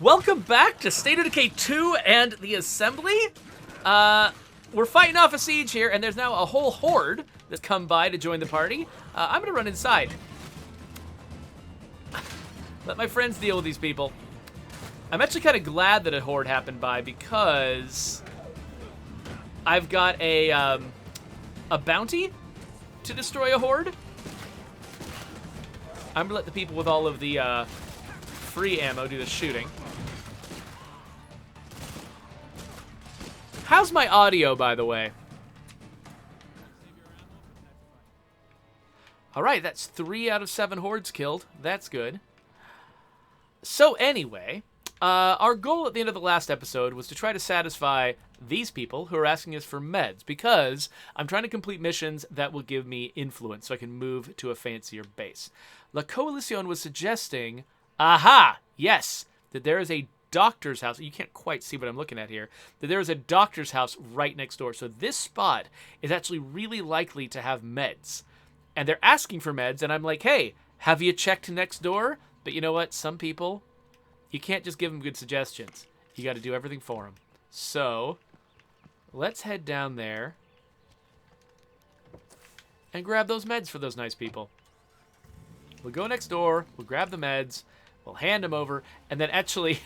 Welcome back to State of Decay 2 and the Assembly. We're fighting off a siege here, and there's now a whole horde that's come by to join the party. I'm gonna run inside. Let my friends deal with these people. I'm actually kind of glad that a horde happened by because I've got a bounty to destroy a horde. I'm gonna let the people with all of the free ammo do the shooting. How's my audio, by the way? All right, that's 3 out of 7 hordes killed. That's good. So anyway, our goal at the end of the last episode was to try to satisfy these people who are asking us for meds, because I'm trying to complete missions that will give me influence so I can move to a fancier base. La Coalition was suggesting, yes, that there is a doctor's house. You can't quite see what I'm looking at here. That there is a doctor's house right next door. So this spot is actually really likely to have meds. And they're asking for meds, and I'm like, hey, have you checked next door? But you know what? Some people, you can't just give them good suggestions. You got to do everything for them. So let's head down there and grab those meds for those nice people. We'll go next door, we'll grab the meds, we'll hand them over, and then actually,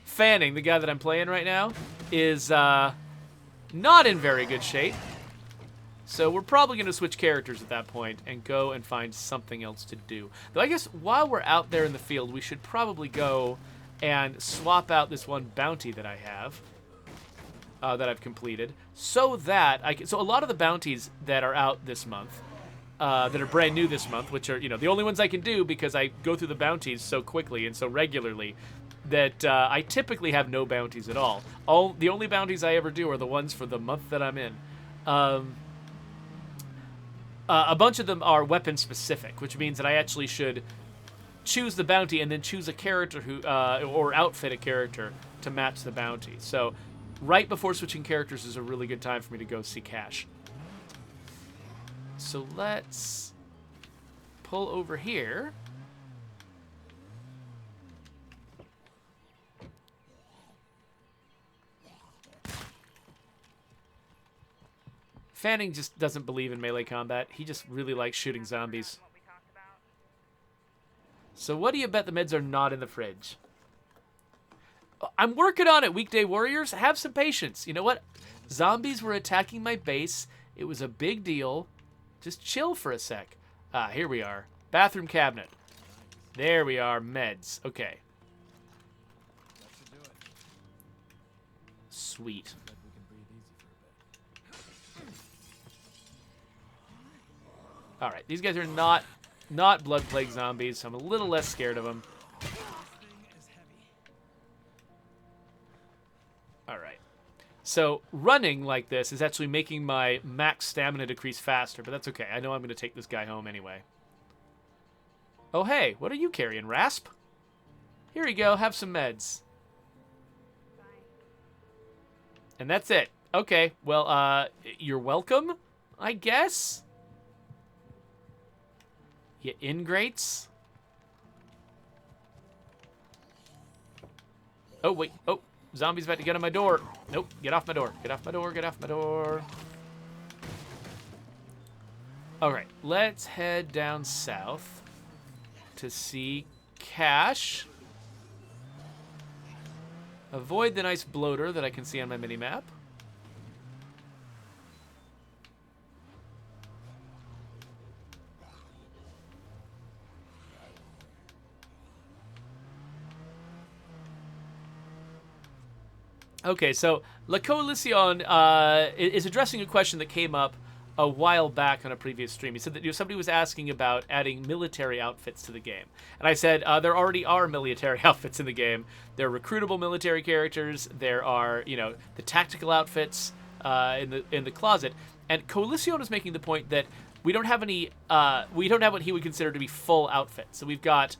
Fanning, the guy that I'm playing right now, is not in very good shape. So we're probably going to switch characters at that point and go and find something else to do. Though I guess while we're out there in the field, we should probably go and swap out this one bounty that I have, that I've completed, so that I can. So a lot of the bounties that are out this month, that are brand new this month, which are, you know, the only ones I can do because I go through the bounties so quickly and so regularly that I typically have no bounties at all. The only bounties I ever do are the ones for the month that I'm in. A bunch of them are weapon specific, which means that I actually should choose the bounty and then choose a character who, or outfit a character to match the bounty. So right before switching characters is a really good time for me to go see cash. So let's pull over here. Fanning just doesn't believe in melee combat. He just really likes shooting zombies. So what do you bet the meds are not in the fridge? I'm working on it, Weekday Warriors. Have some patience. You know what? Zombies were attacking my base. It was a big deal. Just chill for a sec. Here we are. Bathroom cabinet. There we are. Meds. Okay. Sweet. All right, these guys are not blood plague zombies, so I'm a little less scared of them. All right. So running like this is actually making my max stamina decrease faster, but that's okay. I know I'm going to take this guy home anyway. Oh, hey, what are you carrying, Rasp? Here you go, have some meds. And that's it. Okay, well, you're welcome, I guess? You ingrates? Oh, wait. Oh, zombie's about to get on my door. Nope, get off my door. Get off my door, get off my door. All right, let's head down south to see cash. Avoid the nice bloater that I can see on my mini-map. Okay, so La Coalition is addressing a question that came up a while back on a previous stream. He said that somebody was asking about adding military outfits to the game. And I said, there already are military outfits in the game. There are recruitable military characters. There are, you know, the tactical outfits in the closet. And Coalition is making the point that we don't have any, we don't have what he would consider to be full outfits. So we've got,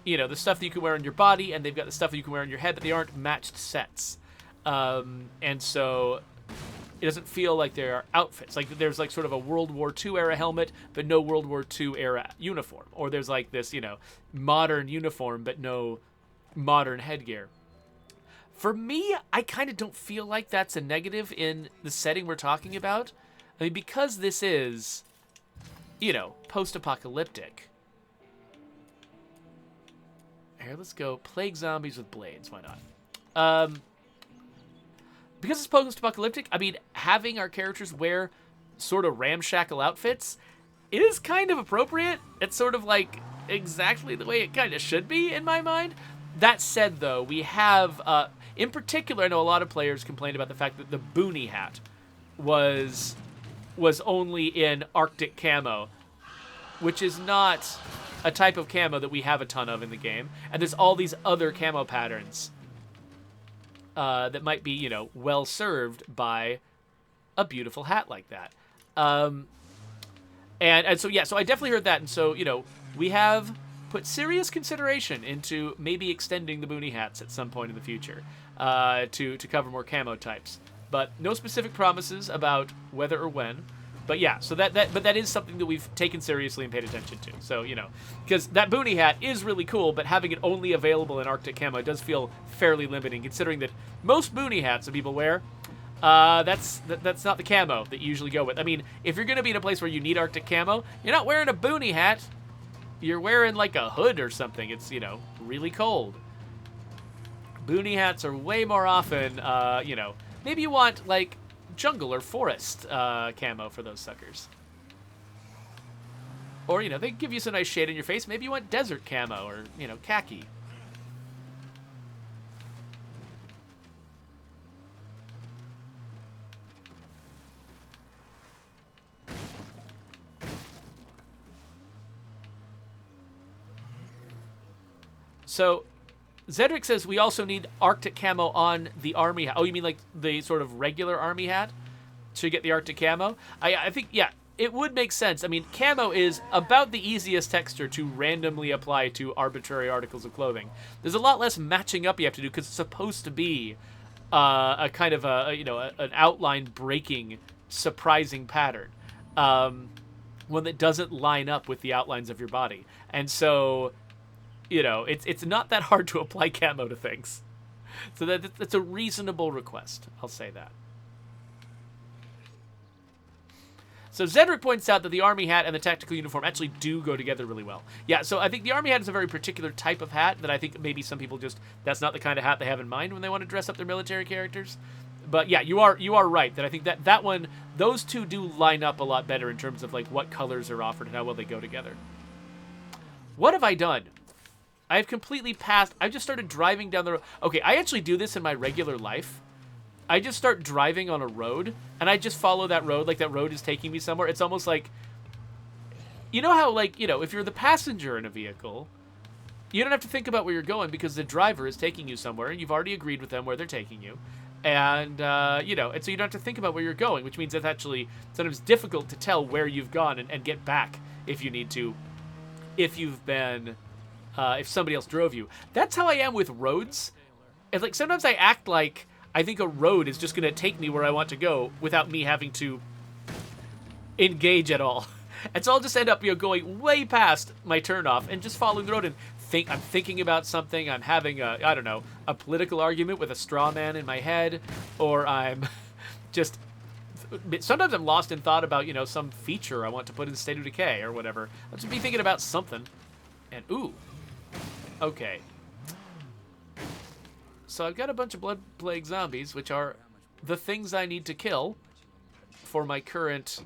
you know, the stuff that you can wear on your body, and they've got the stuff that you can wear on your head, but they aren't matched sets. And so it doesn't feel like there are outfits. Like there's like sort of a World War II era helmet, but no World War II era uniform. Or there's like this, you know, modern uniform, but no modern headgear. For me, I kind of don't feel like that's a negative in the setting we're talking about. I mean, because this is, you know, post-apocalyptic. Here, let's go plague zombies with blades. Why not? Because it's post-apocalyptic, I mean, having our characters wear sort of ramshackle outfits is kind of appropriate. It's sort of like exactly the way it kind of should be in my mind. That said, though, we have, in particular, I know a lot of players complained about the fact that the boonie hat was only in Arctic camo, which is not a type of camo that we have a ton of in the game. And there's all these other camo patterns that might be, you know, well served by a beautiful hat like that. And so, yeah, so I definitely heard that. And so, you know, we have put serious consideration into maybe extending the boonie hats at some point in the future to cover more camo types. But no specific promises about whether or when. But yeah, so that is something that we've taken seriously and paid attention to. So, you know, because that boonie hat is really cool, but having it only available in Arctic camo does feel fairly limiting, considering that most boonie hats that people wear, that's not the camo that you usually go with. I mean, if you're going to be in a place where you need Arctic camo, you're not wearing a boonie hat. You're wearing like a hood or something. It's, you know, really cold. Boonie hats are way more often, you know, maybe you want like jungle or forest camo for those suckers. Or, you know, they give you some nice shade in your face. Maybe you want desert camo or, you know, khaki. So, Zedric says we also need Arctic camo on the army hat. Oh, you mean like the sort of regular army hat to get the Arctic camo? I think, yeah, it would make sense. I mean, camo is about the easiest texture to randomly apply to arbitrary articles of clothing. There's a lot less matching up you have to do because it's supposed to be a kind of you know, an outline breaking, surprising pattern. One that doesn't line up with the outlines of your body. And so, you know, it's not that hard to apply camo to things. So that's a reasonable request. I'll say that. So Zedric points out that the army hat and the tactical uniform actually do go together really well. Yeah, so I think the army hat is a very particular type of hat that I think maybe some people just, that's not the kind of hat they have in mind when they want to dress up their military characters. But yeah, you are right that I think that one, those two do line up a lot better in terms of like what colors are offered and how well they go together. What have I done? I've completely passed. I just started driving down the road. Okay, I actually do this in my regular life. I just start driving on a road, and I just follow that road, like that road is taking me somewhere. It's almost like, you know how, like, you know, if you're the passenger in a vehicle, you don't have to think about where you're going because the driver is taking you somewhere, and you've already agreed with them where they're taking you. And, you know, and so you don't have to think about where you're going, which means it's actually sometimes difficult to tell where you've gone and get back if you need to, if you've been... if somebody else drove you. That's how I am with roads. And like sometimes I act like I think a road is just going to take me where I want to go without me having to engage at all. And so I'll just end up, you know, going way past my turnoff and just following the road and I'm thinking about something. I'm having a, I don't know, a political argument with a straw man in my head, or I'm just, sometimes I'm lost in thought about, you know, some feature I want to put in State of Decay or whatever. I'll just be thinking about something. And ooh. Okay. So I've got a bunch of blood plague zombies, which are the things I need to kill for my current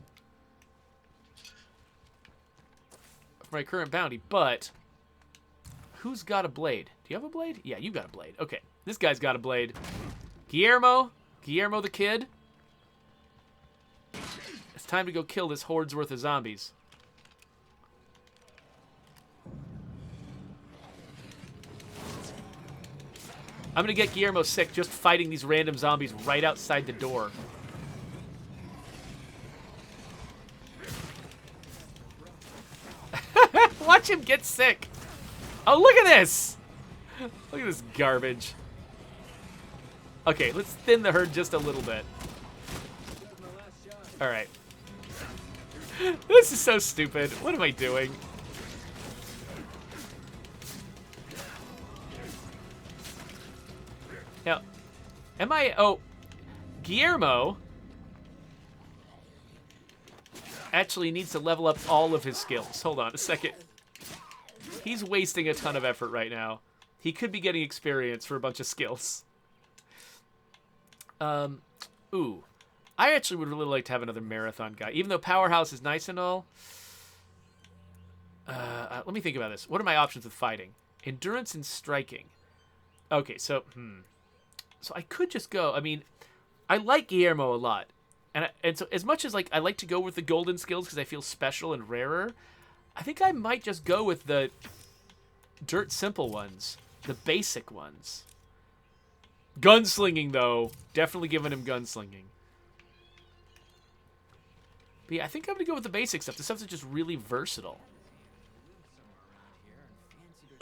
bounty. But who's got a blade? Do you have a blade? Yeah, you got a blade. Okay, this guy's got a blade. Guillermo the kid. It's time to go kill this horde's worth of zombies. I'm going to get Guillermo sick just fighting these random zombies right outside the door. Watch him get sick. Oh, look at this. Look at this garbage. Okay, let's thin the herd just a little bit. All right. This is so stupid. What am I doing? Now, am I... Oh, Guillermo actually needs to level up all of his skills. Hold on a second. He's wasting a ton of effort right now. He could be getting experience for a bunch of skills. Ooh. I actually would really like to have another marathon guy. Even though Powerhouse is nice and all. Let me think about this. What are my options with fighting? Endurance and striking. Okay, so, So I could just go. I mean, I like Guillermo a lot. And so as much as like I like to go with the golden skills because I feel special and rarer, I think I might just go with the dirt simple ones. The basic ones. Gunslinging, though. Definitely giving him gunslinging. But yeah, I think I'm going to go with the basic stuff. The stuff that's just really versatile.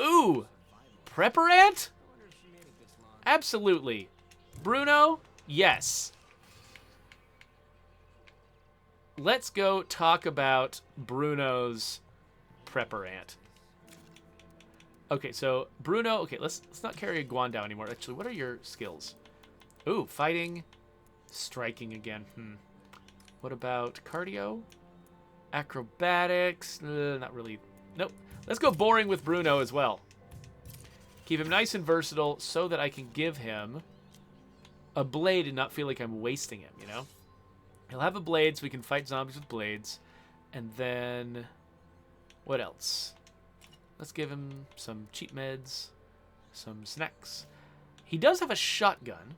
Ooh! Prepper Ant? Absolutely. Bruno? Yes. Let's go talk about Bruno's Prepper Ant. Okay, so Bruno. Okay, let's not carry a Guandao anymore. Actually, what are your skills? Ooh, fighting, striking again. What about cardio, acrobatics? Not really. Nope. Let's go boring with Bruno as well. Keep him nice and versatile so that I can give him a blade and not feel like I'm wasting him. You know, he'll have a blade so we can fight zombies with blades, and then what else? Let's give him some cheap meds, some snacks. He does have a shotgun,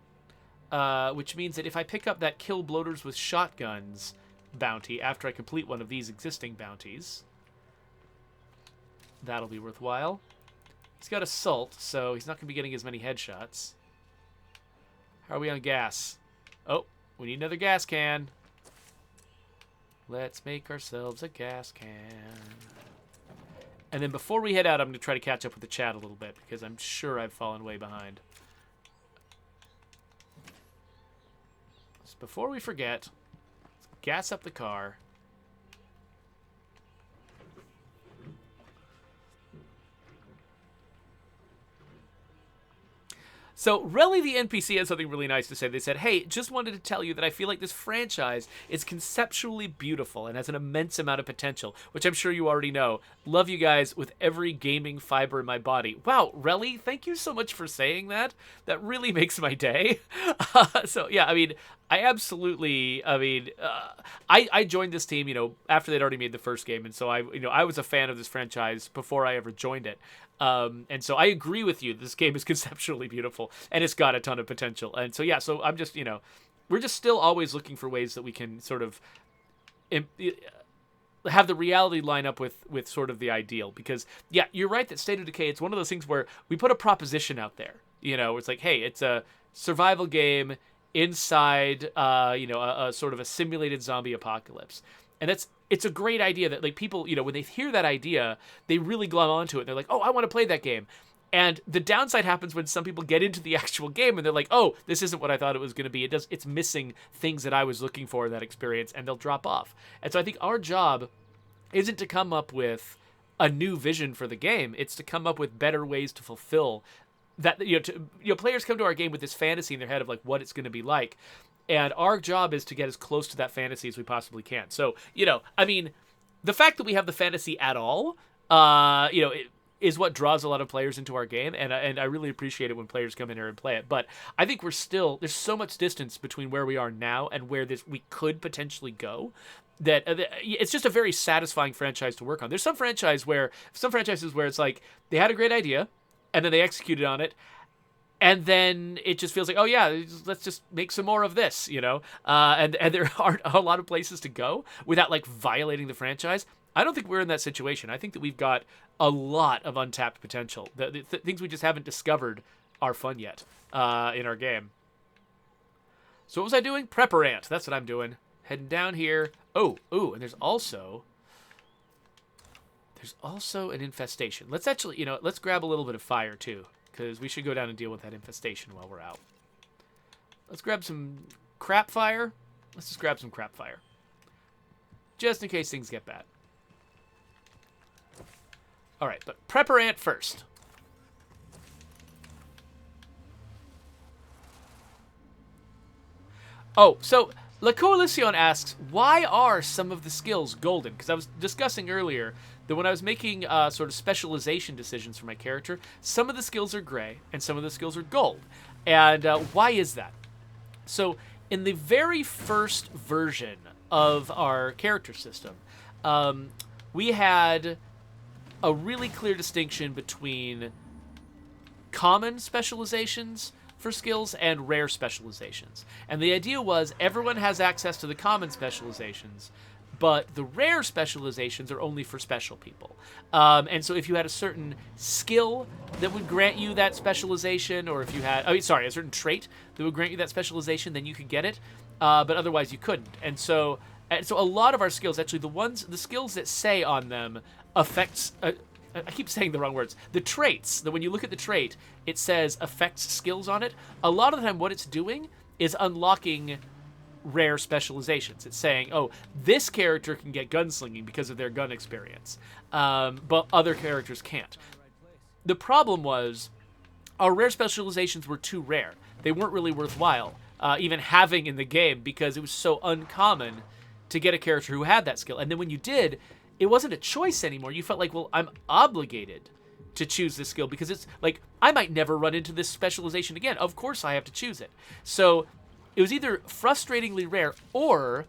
which means that if I pick up that kill bloaters with shotguns bounty after I complete one of these existing bounties, that'll be worthwhile. He's got assault, so he's not going to be getting as many headshots. How are we on gas? Oh, we need another gas can. Let's make ourselves a gas can. And then before we head out, I'm going to try to catch up with the chat a little bit because I'm sure I've fallen way behind. So before we forget, let's gas up the car. So, Relly the NPC had something really nice to say. They said, hey, just wanted to tell you that I feel like this franchise is conceptually beautiful and has an immense amount of potential, which I'm sure you already know. Love you guys with every gaming fiber in my body. Wow, Relly, thank you so much for saying that. That really makes my day. So, yeah, I mean, I absolutely, I joined this team, you know, after they'd already made the first game. And so I was a fan of this franchise before I ever joined it. And so I agree with you. This game is conceptually beautiful and it's got a ton of potential. And so, yeah, so I'm just, you know, we're just still always looking for ways that we can sort of have the reality line up with sort of the ideal. Because, yeah, you're right that State of Decay, it's one of those things where we put a proposition out there, you know, it's like, hey, it's a survival game inside, you know, a sort of a simulated zombie apocalypse. And it's a great idea that, like, people, you know, when they hear that idea, they really glom onto it. They're like, oh, I want to play that game. And the downside happens when some people get into the actual game and they're like, oh, this isn't what I thought it was going to be. It's missing things that I was looking for in that experience, and they'll drop off. And so I think our job isn't to come up with a new vision for the game. It's to come up with better ways to fulfill that. You know, players come to our game with this fantasy in their head of like what it's going to be like. And our job is to get as close to that fantasy as we possibly can. So, you know, I mean, the fact that we have the fantasy at all, you know, is what draws a lot of players into our game. And I really appreciate it when players come in here and play it. But I think there's so much distance between where we are now and where we could potentially go that it's just a very satisfying franchise to work on. There's some franchises where it's like they had a great idea and then they executed on it. And then it just feels like, oh yeah, let's just make some more of this, you know? And there aren't a lot of places to go without like violating the franchise. I don't think we're in that situation. I think that we've got a lot of untapped potential. The things we just haven't discovered are fun yet in our game. So what was I doing? Prepper Ant. That's what I'm doing. Heading down here. Oh, and there's also an infestation. Let's actually, you know, let's grab a little bit of fire too, because we should go down and deal with that infestation while we're out. Let's grab some crap fire. Let's just grab some crap fire. Just in case things get bad. Alright, but Prepper Ant first. Oh, so La Coalición asks, why are some of the skills golden? Because I was discussing earlier that when I was making sort of specialization decisions for my character, some of the skills are gray and some of the skills are gold. And why is that? So in the very first version of our character system, we had a really clear distinction between common specializations for skills and rare specializations. And the idea was everyone has access to the common specializations, but the rare specializations are only for special people. And so if you had a certain skill that would grant you that specialization, or if you had, a certain trait that would grant you that specialization, then you could get it, but otherwise you couldn't. And so a lot of our skills, actually the skills that say on them affects, I keep saying the wrong words. The traits, that when you look at the trait, it says affects skills on it. A lot of the time what it's doing is unlocking rare specializations. It's saying, oh, this character can get gunslinging because of their gun experience, but other characters can't. The problem was our rare specializations were too rare. They weren't really worthwhile, even having in the game, because it was so uncommon to get a character who had that skill. And then when you did, it wasn't a choice anymore. You felt like, well, I'm obligated to choose this skill because it's like, I might never run into this specialization again. Of course I have to choose it. So it was either frustratingly rare or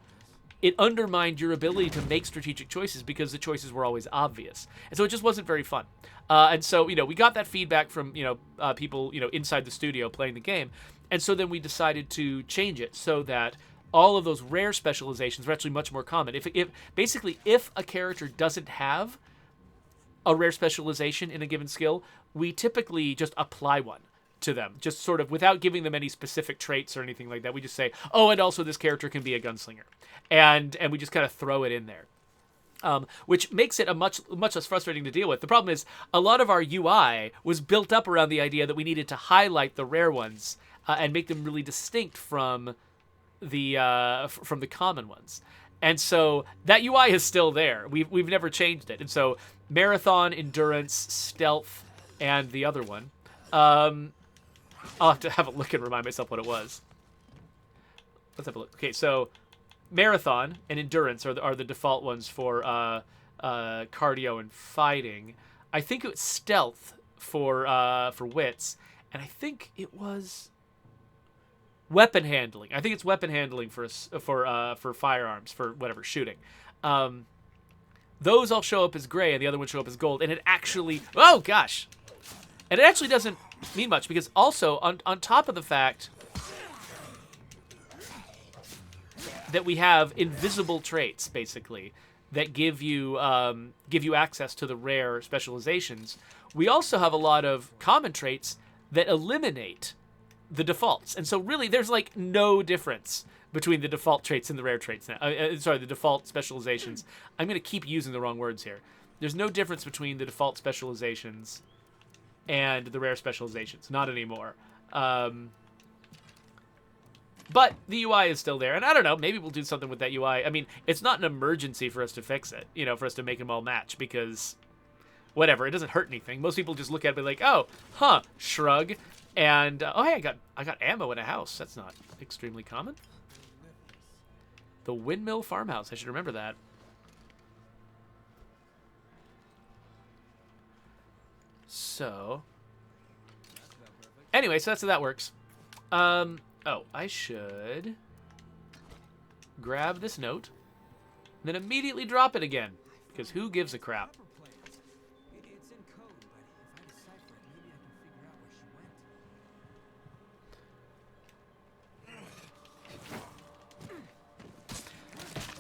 it undermined your ability to make strategic choices because the choices were always obvious. And so it just wasn't very fun. And so, we got that feedback from, people, inside the studio playing the game. And so then we decided to change it so that all of those rare specializations are actually much more common. If a character doesn't have a rare specialization in a given skill, we typically just apply one to them, just sort of without giving them any specific traits or anything like that. We just say, oh, and also this character can be a gunslinger, and we just kind of throw it in there, which makes it a much less frustrating to deal with. The problem is a lot of our UI was built up around the idea that we needed to highlight the rare ones and make them really distinct from the common ones. And so that UI is still there. We've never changed it. And so marathon, endurance, stealth, and the other one. I'll have to have a look and remind myself what it was. Let's have a look. Okay, so marathon and endurance are the default ones for cardio and fighting. I think it was stealth for wits, and I think it was weapon handling. I think it's weapon handling for firearms, for whatever, shooting. Those all show up as gray, and the other ones show up as gold. And it actually, oh gosh, and it actually doesn't mean much because also on top of the fact that we have invisible traits basically that give you access to the rare specializations, we also have a lot of common traits that eliminate the defaults. And so really there's like no difference between the default traits and the rare traits now. The default specializations. I'm going to keep using the wrong words here. There's no difference between the default specializations and the rare specializations. Not anymore. But the UI is still there. And I don't know, maybe we'll do something with that UI. I mean, it's not an emergency for us to fix it, for us to make them all match, because whatever, it doesn't hurt anything. Most people just look at it and be like, oh, huh, shrug. And, oh, hey, I got ammo in a house. That's not extremely common. The Windmill Farmhouse. I should remember that. So, anyway, so that's how that works. Oh, I should grab this note, and then immediately drop it again, because who gives a crap?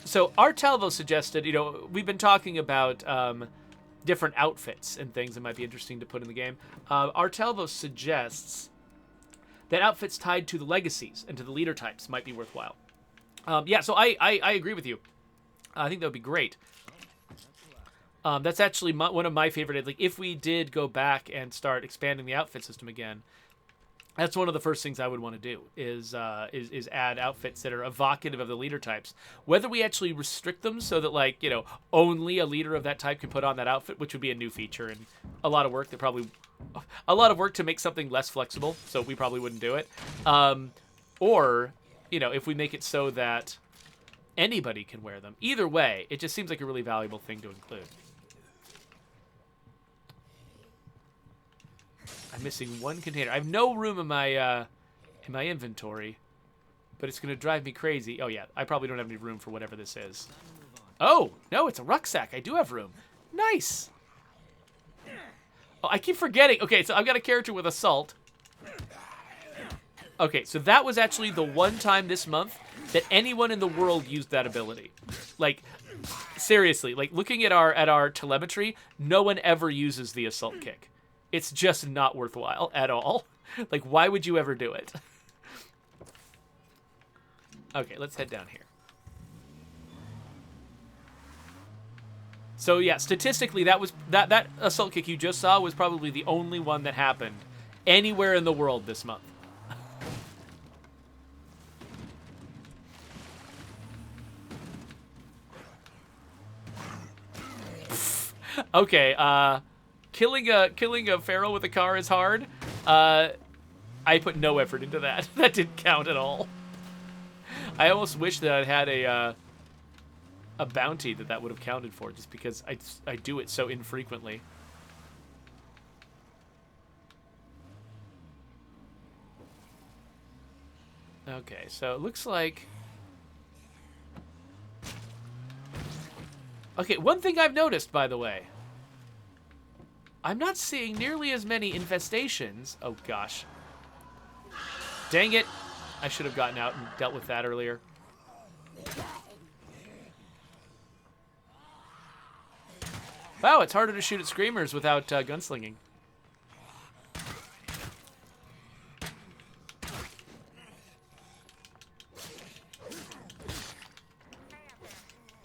So Artalvo suggested, we've been talking about different outfits and things that might be interesting to put in the game. Artalvo suggests that outfits tied to the legacies and to the leader types might be worthwhile. Yeah, so I agree with you. I think that would be great. That's actually one of my favorite. Like, if we did go back and start expanding the outfit system again, that's one of the first things I would want to do is add outfits that are evocative of the leader types. Whether we actually restrict them so that, like, only a leader of that type can put on that outfit, which would be a new feature and a lot of work to make something less flexible, so we probably wouldn't do it. Or if we make it so that anybody can wear them. Either way, it just seems like a really valuable thing to include. I'm missing one container. I have no room in my inventory, but it's going to drive me crazy. Oh, yeah, I probably don't have any room for whatever this is. Oh, no, it's a rucksack. I do have room. Nice. Oh, I keep forgetting. Okay, so I've got a character with Assault. Okay, so that was actually the one time this month that anyone in the world used that ability. Like, seriously, like looking at our telemetry, no one ever uses the Assault kick. It's just not worthwhile at all. Like, why would you ever do it? Okay, let's head down here. So yeah, statistically, that Assault kick you just saw was probably the only one that happened anywhere in the world this month. Okay, killing a feral with a car is hard. I put no effort into that. That didn't count at all. I almost wish that I'd had a bounty that would have counted for, just because I do it so infrequently. Okay, so it looks like... Okay, one thing I've noticed, by the way. I'm not seeing nearly as many infestations. Oh, gosh. Dang it. I should have gotten out and dealt with that earlier. Wow, it's harder to shoot at screamers without gunslinging.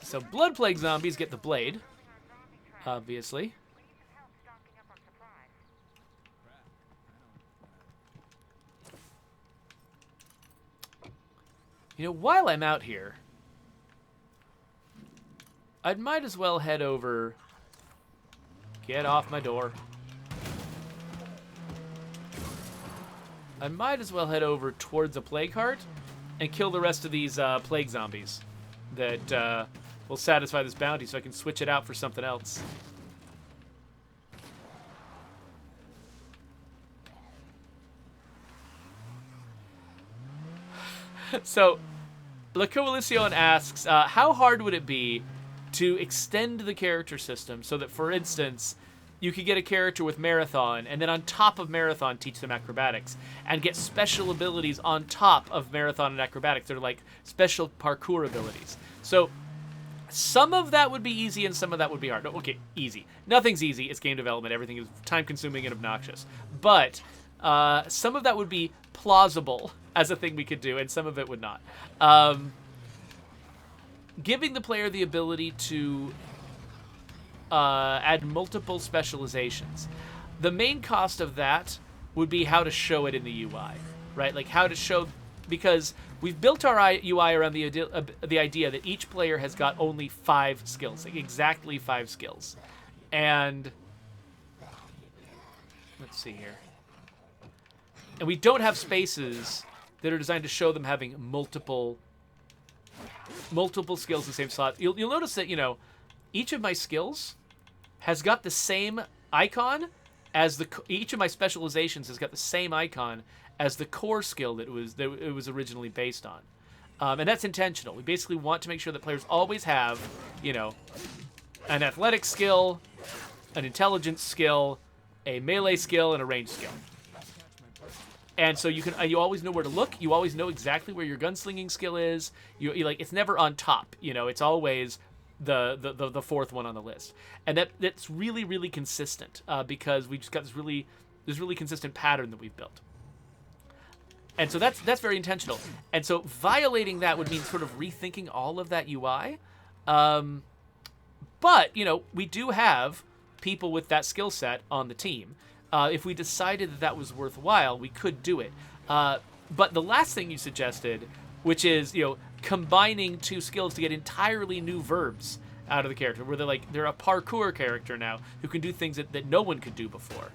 So Blood Plague zombies get the blade, obviously. While I'm out here, I might as well head over... Get off my door. I might as well head over towards a plague heart and kill the rest of these plague zombies that will satisfy this bounty, so I can switch it out for something else. So, La Coalición asks, how hard would it be to extend the character system so that, for instance, you could get a character with Marathon, and then on top of Marathon teach them acrobatics, and get special abilities on top of Marathon and acrobatics. They're like special parkour abilities. So some of that would be easy and some of that would be hard. No, okay, easy. Nothing's easy. It's game development. Everything is time-consuming and obnoxious. But some of that would be plausible as a thing we could do, and some of it would not. Giving the player the ability to add multiple specializations. The main cost of that would be how to show it in the UI, right? Like how to show, because we've built our UI around the idea that each player has got only 5 skills, like exactly 5 skills. And let's see here. And we don't have spaces that are designed to show them having multiple skills in the same slot. You'll notice that, each of my skills has got the same icon as each of my specializations has got the same icon as the core skill that it was originally based on. And that's intentional. We basically want to make sure that players always have, an athletic skill, an intelligence skill, a melee skill, and a range skill. And so you always know where to look. You always know exactly where your gunslinging skill is. You like, it's never on top. It's always the fourth one on the list, and that's really, really consistent because we just got this really consistent pattern that we've built. And so that's very intentional. And so violating that would mean sort of rethinking all of that UI. But we do have people with that skill set on the team. If we decided that was worthwhile, we could do it. But the last thing you suggested, which is, combining 2 skills to get entirely new verbs out of the character, where they're a parkour character now who can do things that no one could do before.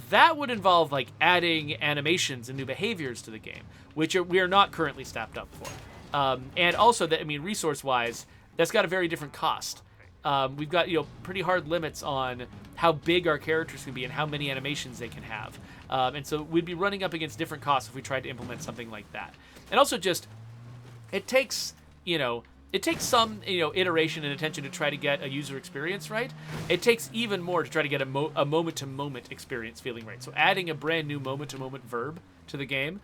that would involve like adding animations and new behaviors to the game, which we are not currently staffed up for. And also, that, I mean, resource-wise, that's got a very different cost. We've got, pretty hard limits on how big our characters can be and how many animations they can have. And so we'd be running up against different costs if we tried to implement something like that. And also just, it takes some, iteration and attention to try to get a user experience right. It takes even more to try to get a moment-to-moment experience feeling right. So adding a brand new moment-to-moment verb to the game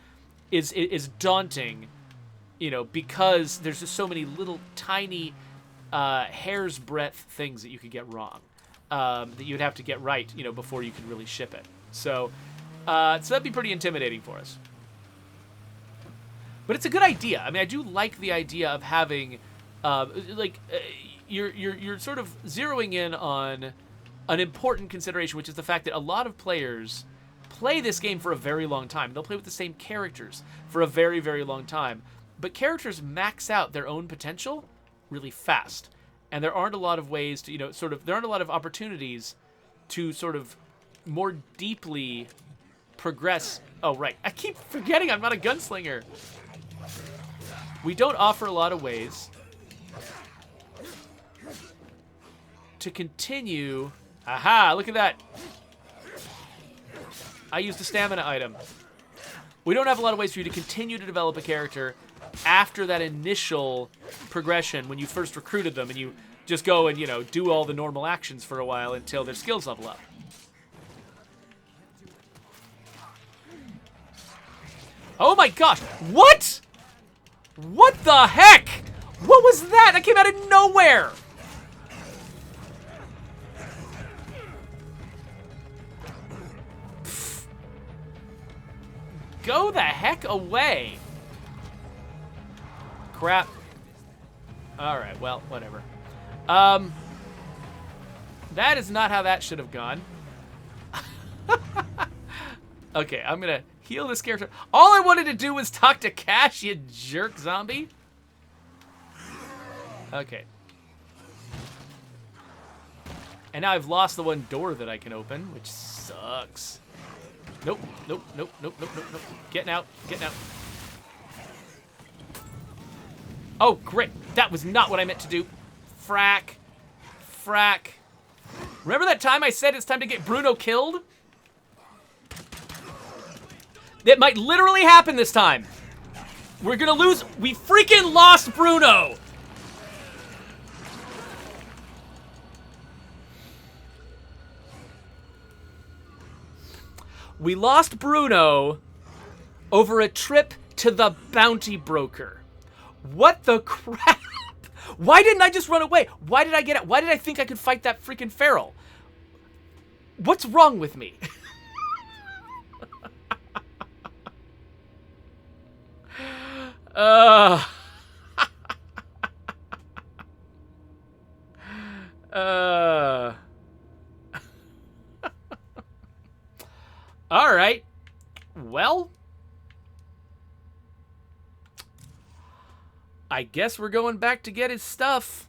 is daunting, because there's just so many little tiny hair's breadth things that you could get wrong, that you'd have to get right, before you could really ship it. So that'd be pretty intimidating for us. But it's a good idea. I mean, I do like the idea of having, you're sort of zeroing in on an important consideration, which is the fact that a lot of players play this game for a very long time. They'll play with the same characters for a very, very long time. But characters max out their own potential really fast. And there aren't a lot of ways to, there aren't a lot of opportunities to sort of more deeply progress. Oh, right. I keep forgetting I'm not a gunslinger. We don't offer a lot of ways to continue. Aha, look at that. I used a stamina item. We don't have a lot of ways for you to continue to develop a character after that initial progression when you first recruited them and you just go and, do all the normal actions for a while until their skills level up. Oh my gosh, what? What the heck? What was that? That came out of nowhere. Pfft. Go the heck away. Crap. Alright, well, whatever. That is not how that should have gone. Okay, I'm gonna heal this character. All I wanted to do was talk to Cash, you jerk zombie. Okay. And now I've lost the one door that I can open, which sucks. Nope, nope, nope, nope, nope, nope, nope. Getting out, getting out. Oh, great. That was not what I meant to do. Frack. Frack. Remember that time I said it's time to get Bruno killed? That might literally happen this time. We're gonna lose. We freaking lost Bruno. We lost Bruno over a trip to the bounty broker. What the crap? Why didn't I just run away? Why did I get it? Why did I think I could fight that freaking feral? What's wrong with me? All right. Well, I guess we're going back to get his stuff.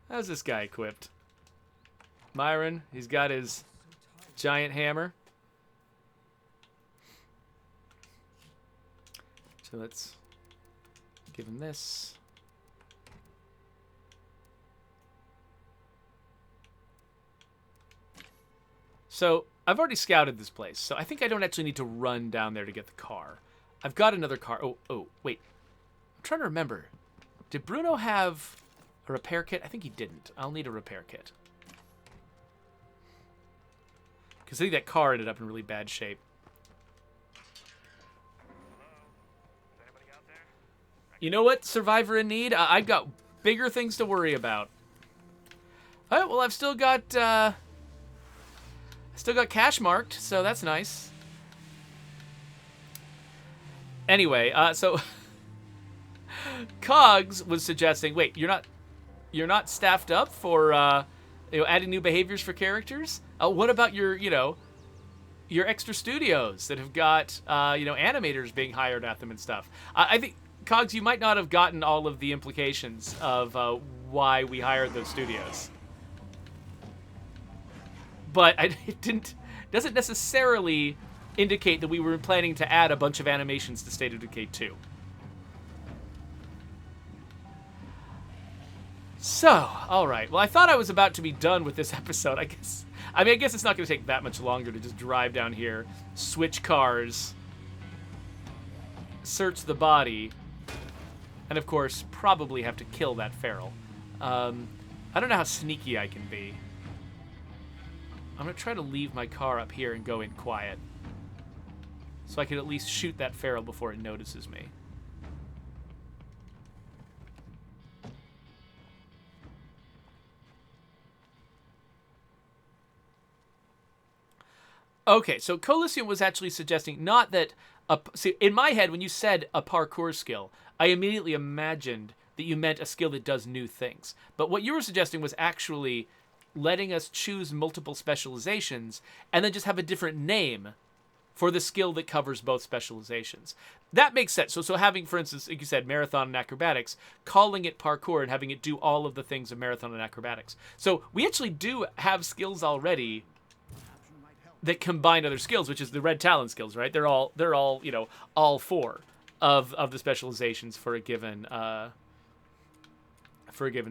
How's this guy equipped? Myron, he's got his giant hammer. So let's give him this. So I've already scouted this place, so I think I don't actually need to run down there to get the car. I've got another car. Oh, wait. I'm trying to remember. Did Bruno have a repair kit? I think he didn't. I'll need a repair kit. Because I think that car ended up in really bad shape. You know what, Survivor in Need? I've got bigger things to worry about. All right, well, I've still got cash marked, so that's nice. Anyway, so Cogs was suggesting, wait, you're not staffed up for adding new behaviors for characters? What about your extra studios that have got animators being hired at them and stuff? I think, Cogs, you might not have gotten all of the implications of why we hired those studios. but it doesn't necessarily indicate that we were planning to add a bunch of animations to State of Decay 2. So, all right. Well, I thought I was about to be done with this episode. I guess it's not going to take that much longer to just drive down here, switch cars, search the body, and of course, probably have to kill that feral. I don't know how sneaky I can be. I'm going to try to leave my car up here and go in quiet, so I can at least shoot that feral before it notices me. Okay, so Coliseum was actually suggesting not that... See, in my head, when you said a parkour skill, I immediately imagined that you meant a skill that does new things. But what you were suggesting was actually letting us choose multiple specializations and then just have a different name for the skill that covers both specializations. That makes sense. So having, for instance, like you said, marathon and acrobatics, calling it parkour and having it do all of the things of marathon and acrobatics. So we actually do have skills already that combine other skills, which is the red talent skills, right? They're all all four of the specializations for a given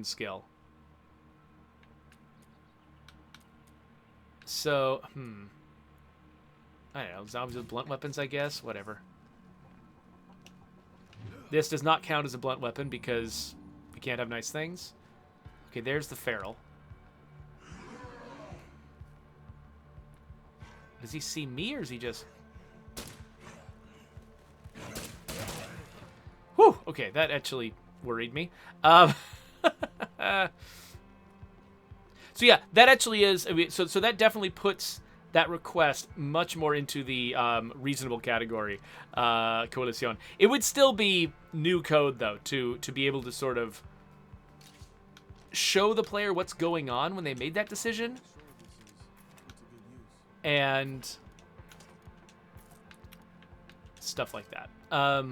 skill. So, I don't know, zombies with blunt weapons, I guess, whatever. This does not count as a blunt weapon because we can't have nice things. Okay, there's the feral. Does he see me, or is he just... Whew! Okay, that actually worried me. So yeah, that actually is... So that definitely puts that request much more into the reasonable category, Coalition. It would still be new code, though, to be able to sort of show the player what's going on when they made that decision. And stuff like that. All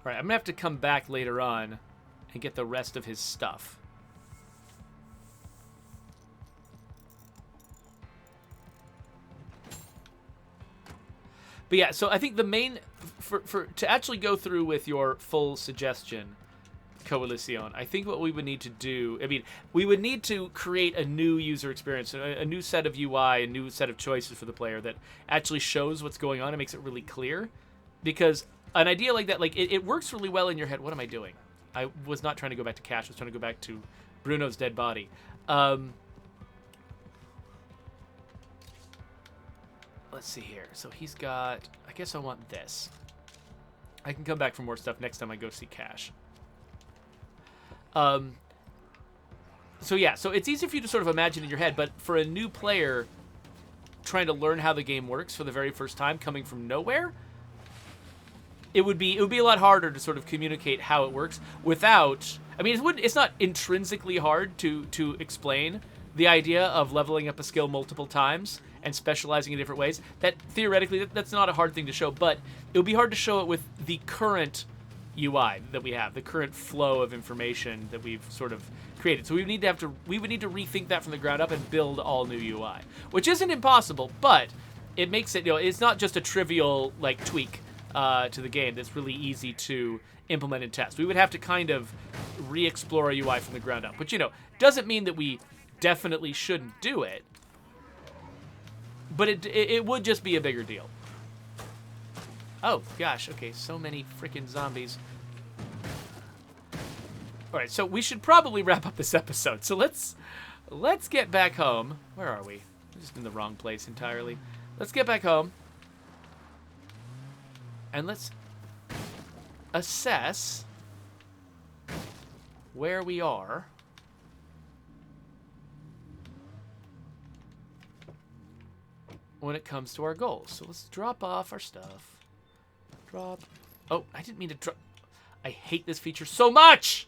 right, I'm going to have to come back later on and get the rest of his stuff. But yeah, so I think the main... to actually go through with your full suggestion, Coalition, I think what we would need to do, we would need to create a new user experience, a new set of UI, a new set of choices for the player that actually shows what's going on and makes it really clear. Because an idea like that, it works really well in your head. What am I doing? I was not trying to go back to Cash. I was trying to go back to Bruno's dead body. Let's see here. So he's got... I guess I want this. I can come back for more stuff next time I go see Cash. So yeah, so it's easy for you to sort of imagine in your head, but for a new player trying to learn how the game works for the very first time, coming from nowhere, it would be a lot harder to sort of communicate how it works without... it's not intrinsically hard to explain the idea of leveling up a skill multiple times and specializing in different ways. That theoretically, that's not a hard thing to show, but it would be hard to show it with the current UI that we have, the current flow of information that we've sort of created. So we would need to rethink that from the ground up and build all new UI, which isn't impossible, but it makes it, it's not just a trivial tweak to the game that's really easy to implement and test. We would have to kind of re-explore a UI from the ground up, which doesn't mean that we definitely shouldn't do it, but it would just be a bigger deal. Oh, gosh. Okay, so many freaking zombies. All right, so we should probably wrap up this episode. So let's get back home. Where are we? We're just in the wrong place entirely. Let's get back home. And let's assess where we are. When it comes to our goals. So let's drop off our stuff. Drop. Oh, I didn't mean to drop. I hate this feature so much!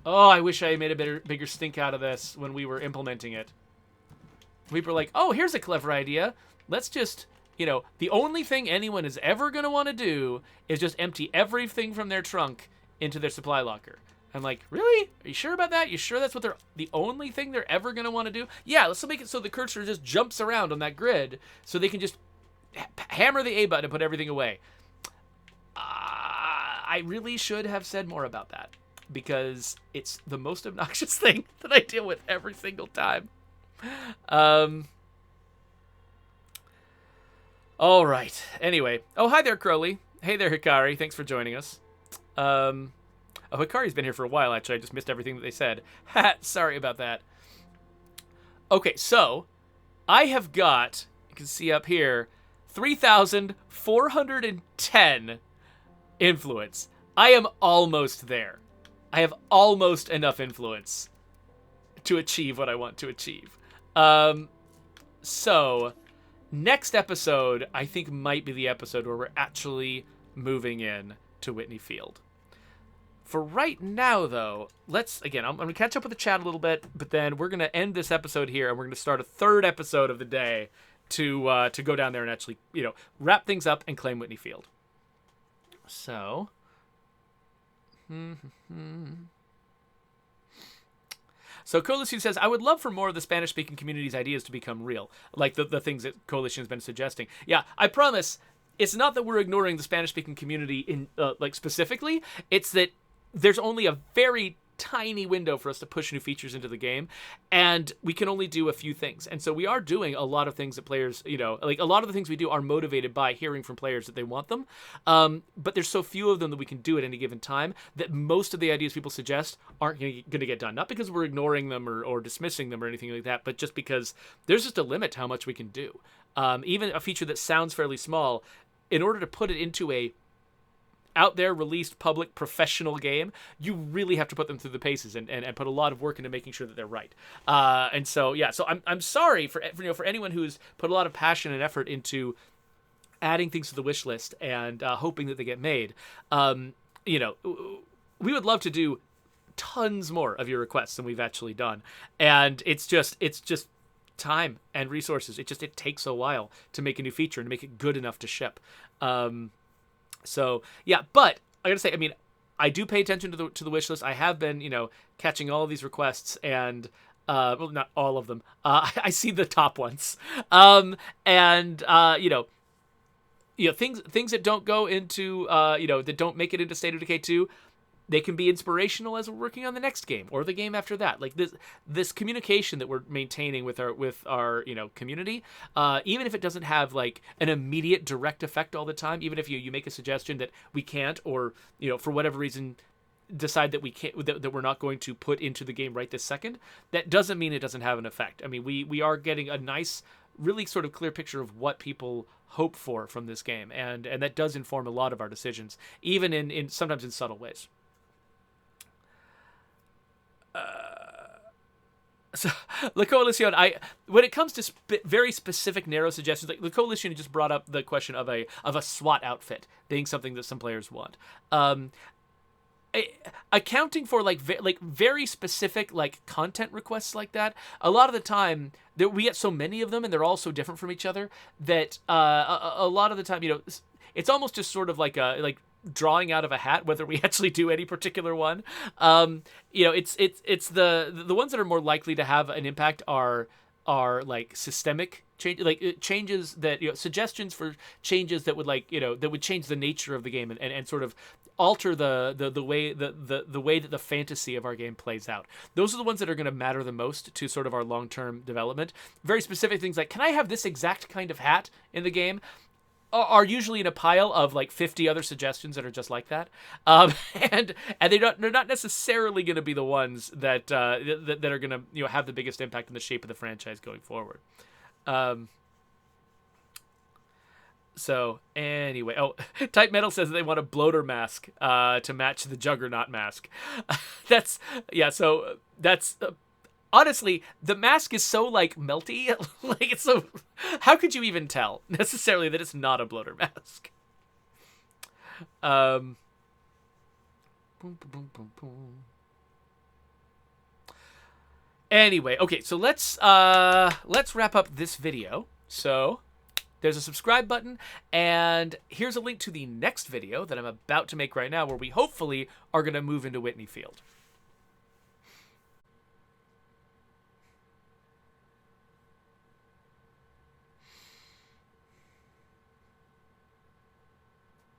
Oh, I wish I made a bigger stink out of this when we were implementing it. We were like, oh, here's a clever idea. Let's just, the only thing anyone is ever going to want to do is just empty everything from their trunk into their supply locker. I'm like, really? Are you sure about that? You sure that's what they're the only thing they're ever going to want to do? Yeah, let's make it so the cursor just jumps around on that grid so they can just hammer the A button and put everything away. I really should have said more about that because it's the most obnoxious thing that I deal with every single time. All right. Anyway. Oh, hi there, Crowley. Hey there, Hikari. Thanks for joining us. Oh, Hikari's been here for a while, actually. I just missed everything that they said. Sorry about that. Okay, so I have got, you can see up here, 3,410 influence. I am almost there. I have almost enough influence to achieve what I want to achieve. So next episode, I think, might be the episode where we're actually moving in to Whitney Field. For right now, though, I'm going to catch up with the chat a little bit, but then we're going to end this episode here, and we're going to start a third episode of the day to go down there and actually, wrap things up and claim Whitney Field. So, So Coalition says, I would love for more of the Spanish-speaking community's ideas to become real, like the things that Coalition has been suggesting. Yeah, I promise, it's not that we're ignoring the Spanish-speaking community in specifically. It's that there's only a very tiny window for us to push new features into the game, and we can only do a few things. And so we are doing a lot of things that players, like a lot of the things we do are motivated by hearing from players that they want them. But there's so few of them that we can do at any given time that most of the ideas people suggest aren't going to get done. Not because we're ignoring them or dismissing them or anything like that, but just because there's just a limit to how much we can do. Even a feature that sounds fairly small, in order to put it into a out there released public professional game, you really have to put them through the paces and put a lot of work into making sure that they're right. And so I'm sorry for anyone who's put a lot of passion and effort into adding things to the wish list and hoping that they get made. We would love to do tons more of your requests than we've actually done, and it's just time and resources. It takes a while to make a new feature and to make it good enough to ship. So yeah, but I gotta say, I do pay attention to the wish list. I have been, catching all of these requests, and well, not all of them. I see the top ones, things that don't go into, that don't make it into State of Decay 2. They can be inspirational as we're working on the next game or the game after that. Like this communication that we're maintaining with our community, even if it doesn't have like an immediate direct effect all the time, even if you make a suggestion that we can't, or for whatever reason decide that we can't, that we're not going to put into the game right this second, that doesn't mean it doesn't have an effect. We are getting a nice, really sort of clear picture of what people hope for from this game, and that does inform a lot of our decisions, even in sometimes in subtle ways. So La Coalition, when it comes to very specific narrow suggestions, like La Coalition just brought up the question of a SWAT outfit being something that some players want. Accounting for like very specific like content requests like that, a lot of the time we get so many of them and they're all so different from each other that a lot of the time it's almost just sort of like drawing out of a hat whether we actually do any particular one. It's the ones that are more likely to have an impact are like systemic change, like changes that suggestions for changes that would that would change the nature of the game and sort of alter the way the way that the fantasy of our game plays out. Those are the ones that are going to matter the most to sort of our long-term development. Very specific things like, can I have this exact kind of hat in the game, are usually in a pile of like 50 other suggestions that are just like that, and they're not necessarily going to be the ones that are going to have the biggest impact on the shape of the franchise going forward. So anyway, Type Metal says that they want a bloater mask to match the Juggernaut mask. Honestly, the mask is so like melty, like it's so. How could you even tell necessarily that it's not a bloater mask? Anyway, okay, so let's wrap up this video. So there's a subscribe button, and here's a link to the next video that I'm about to make right now, where we hopefully are going to move into Whitney Field.